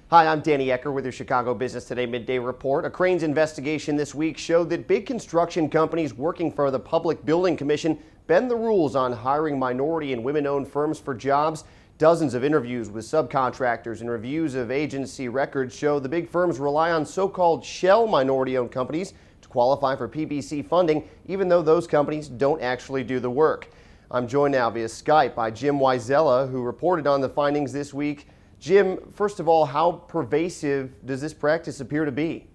Hi, I'm Danny Ecker with your Chicago Business Today Midday Report. A Crain's investigation this week showed that big construction companies working for the Public Building Commission bend the rules on hiring minority and women-owned firms for jobs. Dozens of interviews with subcontractors and reviews of agency records show the big firms rely on so-called shell minority-owned companies to qualify for PBC funding, even though those companies don't actually do the work. I'm joined now via Skype by Jim Wyzella, who reported on the findings this week. Jim, first of all, how pervasive does this practice appear to be?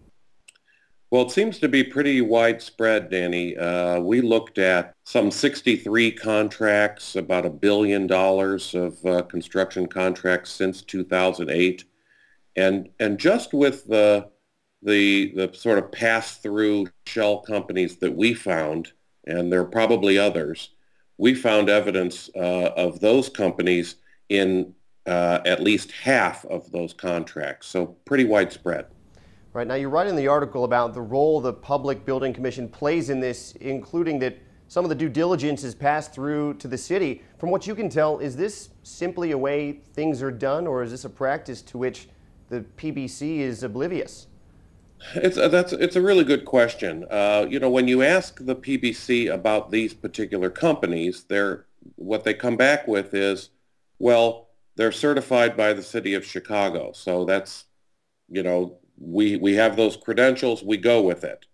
Well, it seems to be pretty widespread, Danny. We looked at some 63 contracts, about $1 billion of construction contracts since 2008. And just with the sort of pass-through shell companies that we found, and there are probably others, we found evidence of those companies in at least half of those contracts, so pretty widespread. Right, now you write in the article about the role the Public Building Commission plays in this, including that some of the due diligence is passed through to the city. From what you can tell, is this simply a way things are done, or is this a practice to which the PBC is oblivious? It's a really good question. When you ask the PBC about these particular companies, what they come back with is, well, they're certified by the city of Chicago. So that's, we have those credentials, we go with it.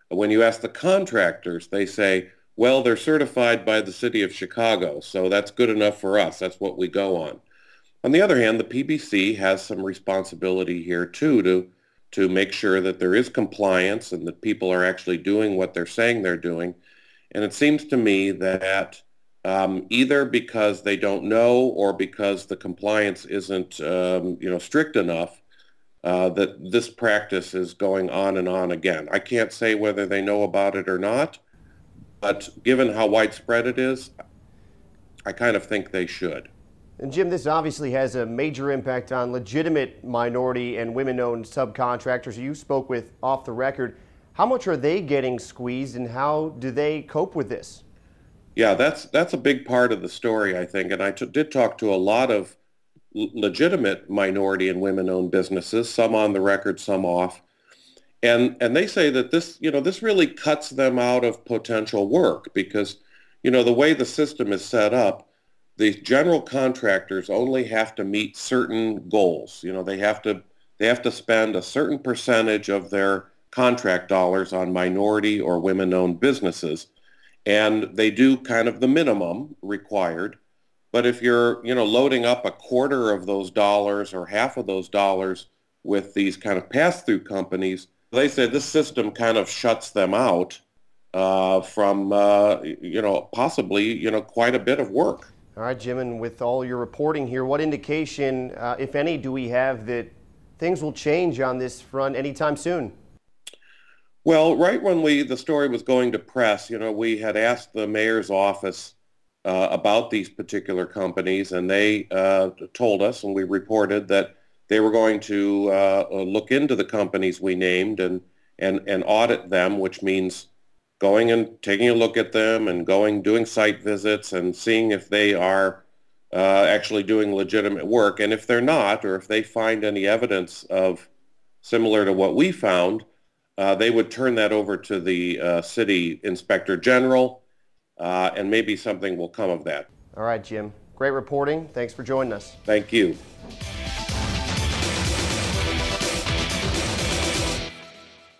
When you ask the contractors, they say, well, they're certified by the city of Chicago, so that's good enough for us. That's what we go on. On the other hand, the PBC has some responsibility here too to make sure that there is compliance and that people are actually doing what they're saying they're doing. And it seems to me that either because they don't know or because the compliance isn't, strict enough, that this practice is going on and on again. I can't say whether they know about it or not, but given how widespread it is, I kind of think they should. And Jim, this obviously has a major impact on legitimate minority and women-owned subcontractors you spoke with off the record. How much are they getting squeezed, and how do they cope with this? Yeah, that's a big part of the story, I think. And I did talk to a lot of legitimate minority and women-owned businesses, some on the record, some off. And they say that this really cuts them out of potential work because, the way the system is set up, the general contractors only have to meet certain goals. They have to spend a certain percentage of their contract dollars on minority or women-owned businesses. And they do kind of the minimum required. But if you're, loading up a quarter of those dollars or half of those dollars with these kind of pass-through companies, they say this system kind of shuts them out from, possibly, quite a bit of work. All right, Jim, and with all your reporting here, what indication, if any, do we have that things will change on this front anytime soon? Well, right when the story was going to press, we had asked the mayor's office about these particular companies, and they told us, and we reported that they were going to look into the companies we named and audit them, which means going and taking a look at them and doing site visits and seeing if they are actually doing legitimate work. And if they're not, or if they find any evidence of similar to what we found, they would turn that over to the city inspector general, and maybe something will come of that. All right, Jim. Great reporting. Thanks for joining us. Thank you.